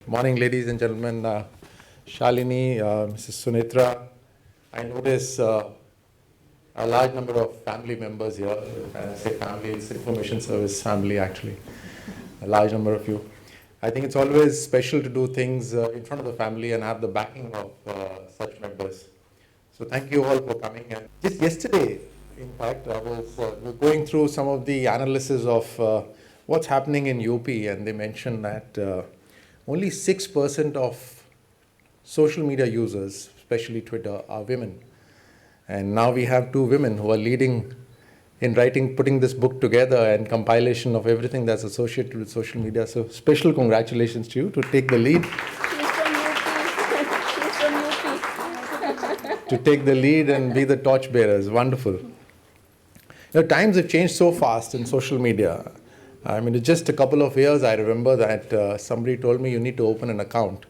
Morning, ladies and gentlemen. Shalini, Mrs. Sunitra. I notice a large number of family members here. When I say family, it's information service family actually. A large number of you. I think it's always special to do things in front of the family and have the backing of such members. So thank you all for coming. And just yesterday, in fact, I was going through some of the analysis of what's happening in UP, and they mentioned that only 6% of social media users, especially Twitter, are women. And now we have two women who are leading in writing, putting this book together and compilation of everything that's associated with social media. So special congratulations to you to take the lead. To take the lead and be the torchbearers. Wonderful. Times have changed so fast in social media. I mean, just a couple of years, I remember that somebody told me you need to open an account.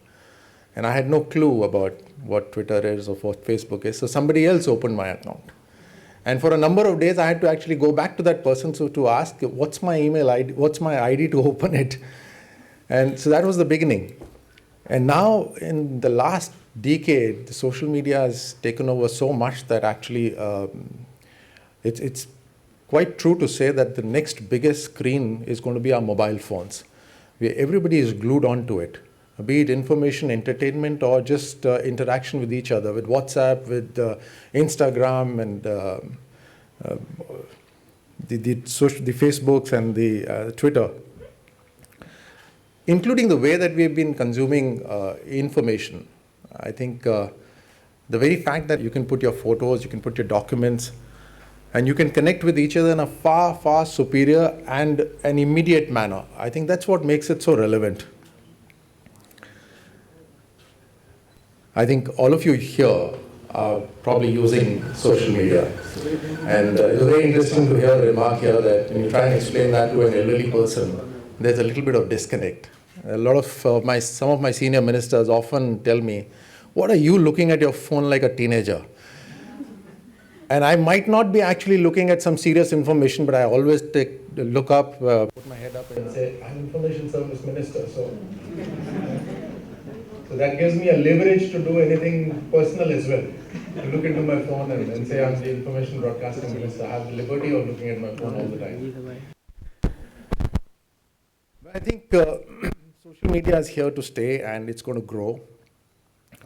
And I had no clue about what Twitter is or what Facebook is. So somebody else opened my account. And for a number of days, I had to actually go back to that person to ask, what's my email ID, what's my ID to open it? And so that was the beginning. And now, in the last decade, the social media has taken over so much that actually it's quite true to say that the next biggest screen is going to be our mobile phones. Everybody is glued onto it, be it information, entertainment, or just interaction with each other, with WhatsApp, with Instagram, and the Facebooks and the Twitter, including the way that we've been consuming information. I think the very fact that you can put your photos, you can put your documents, and you can connect with each other in a far, far superior and an immediate manner. I think that's what makes it so relevant. I think all of you here are probably using social media. And it was very interesting to hear a remark here that when you try and explain that to an elderly person, there's a little bit of disconnect. A lot of some of my senior ministers often tell me, what are you looking at your phone like a teenager? And I might not be actually looking at some serious information, but I always look up, put my head up and say, I'm Information Service Minister. So that gives me a leverage to do anything personal as well. To look into my phone and say I'm the Information Broadcasting Minister. I have the liberty of looking at my phone all the time. But I think social media is here to stay and it's going to grow,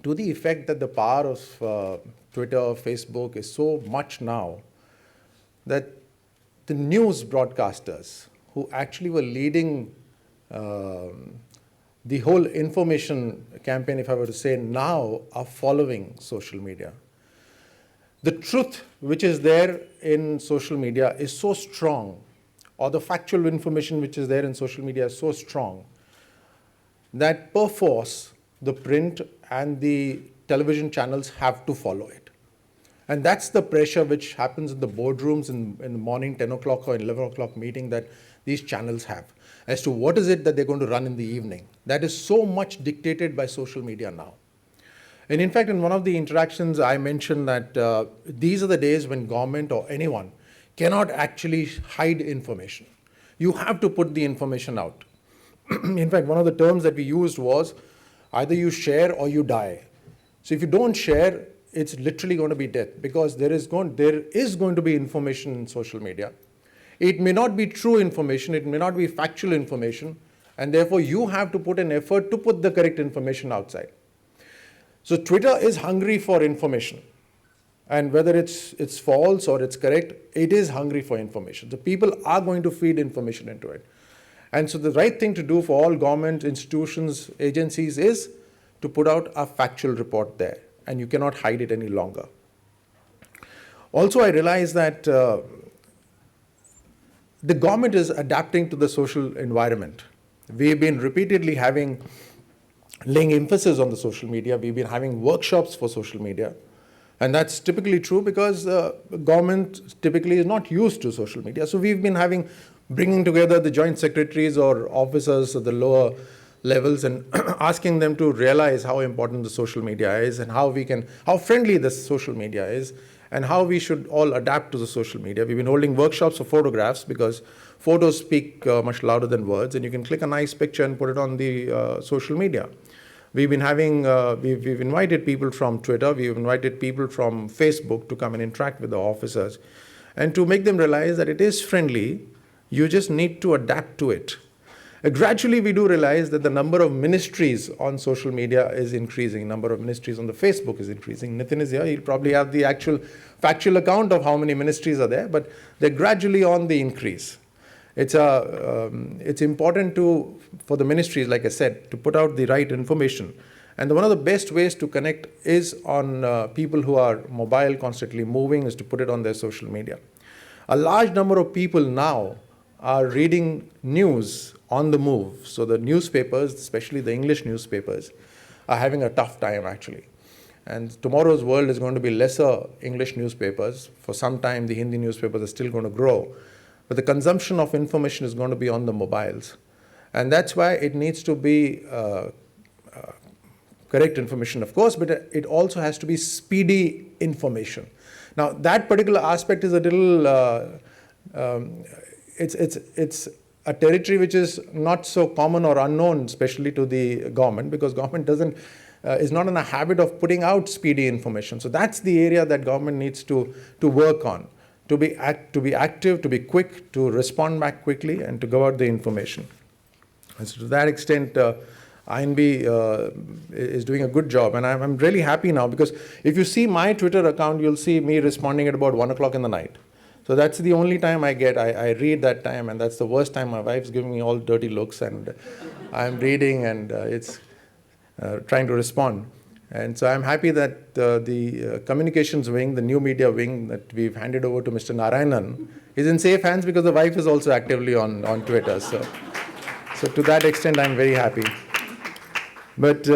to the effect that the power of Twitter, Facebook is so much now that the news broadcasters who actually were leading the whole information campaign, if I were to say, now are following social media. The truth which is there in social media is so strong, or the factual information which is there in social media is so strong, that perforce the print and the television channels have to follow it. And that's the pressure which happens in the boardrooms in the morning, 10 o'clock or 11 o'clock meeting that these channels have, as to what is it that they're going to run in the evening. That is so much dictated by social media now. And in fact, in one of the interactions, I mentioned that these are the days when government or anyone cannot actually hide information. You have to put the information out. In fact, one of the terms that we used was, either you share or you die. So if you don't share, it's literally going to be death, because there is going to be information in social media. It may not be true information, it may not be factual information, and therefore you have to put an effort to put the correct information outside. So Twitter is hungry for information. And whether it's false or it's correct, it is hungry for information. The people are going to feed information into it. And so the right thing to do for all government institutions, agencies, is to put out a factual report there, and you cannot hide it any longer. Also, I realize that the government is adapting to the social environment. We've been repeatedly laying emphasis on the social media. We've been having workshops for social media. And that's typically true because government typically is not used to social media. So we've been bringing together the joint secretaries or officers at the lower levels and asking them to realize how important the social media is and how friendly the social media is, and how we should all adapt to the social media. We've been holding workshops for photographs because photos speak much louder than words, and you can click a nice picture and put it on the social media. We've been having, we've invited people from Twitter, we've invited people from Facebook to come and interact with the officers and to make them realize that it is friendly, you just need to adapt to it. Gradually, we do realize that the number of ministries on social media is increasing. Number of ministries on the Facebook is increasing. Nitin is here. He'll probably have the actual factual account of how many ministries are there, but they're gradually on the increase. It's important for the ministries, like I said, to put out the right information. And one of the best ways to connect is on people who are mobile, constantly moving, is to put it on their social media. A large number of people now are reading news on the move. So the newspapers, especially the English newspapers, are having a tough time actually. And tomorrow's world is going to be lesser English newspapers. For some time, the Hindi newspapers are still going to grow. But the consumption of information is going to be on the mobiles. And that's why it needs to be correct information, of course, but it also has to be speedy information. Now, that particular aspect is a little, it's a territory which is not so common or unknown, especially to the government, because government is not in a habit of putting out speedy information. So that's the area that government needs to work on, to be active, to be quick, to respond back quickly, and to go out the information. And so to that extent, INB is doing a good job, and I'm really happy now, because if you see my Twitter account, you'll see me responding at about 1 o'clock in the night. So that's the only time I get. I read that time, and that's the worst time. My wife's giving me all dirty looks, and I'm reading, and it's trying to respond. And so I'm happy that the communications wing, the new media wing that we've handed over to Mr. Narayanan, is in safe hands, because the wife is also actively on Twitter. So to that extent, I'm very happy. But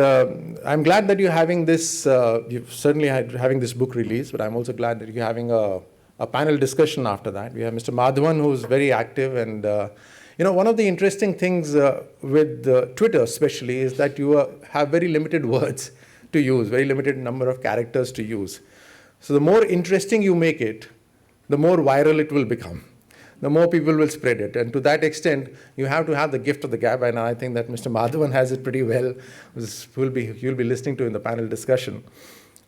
I'm glad that you're having this, you've certainly having this book release, but I'm also glad that you're having a panel discussion after that. We have Mr. Madhavan, who's very active, and one of the interesting things with Twitter especially is that you have very limited words to use, very limited number of characters to use. So the more interesting you make it, the more viral it will become. The more people will spread it. And to that extent, you have to have the gift of the gab, and I think that Mr. Madhavan has it pretty well, which you'll be listening to in the panel discussion.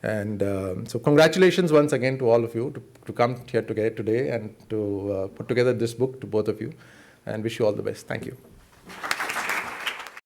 And so congratulations once again to all of you to come here today and to put together this book, to both of you, and wish you all the best. Thank you.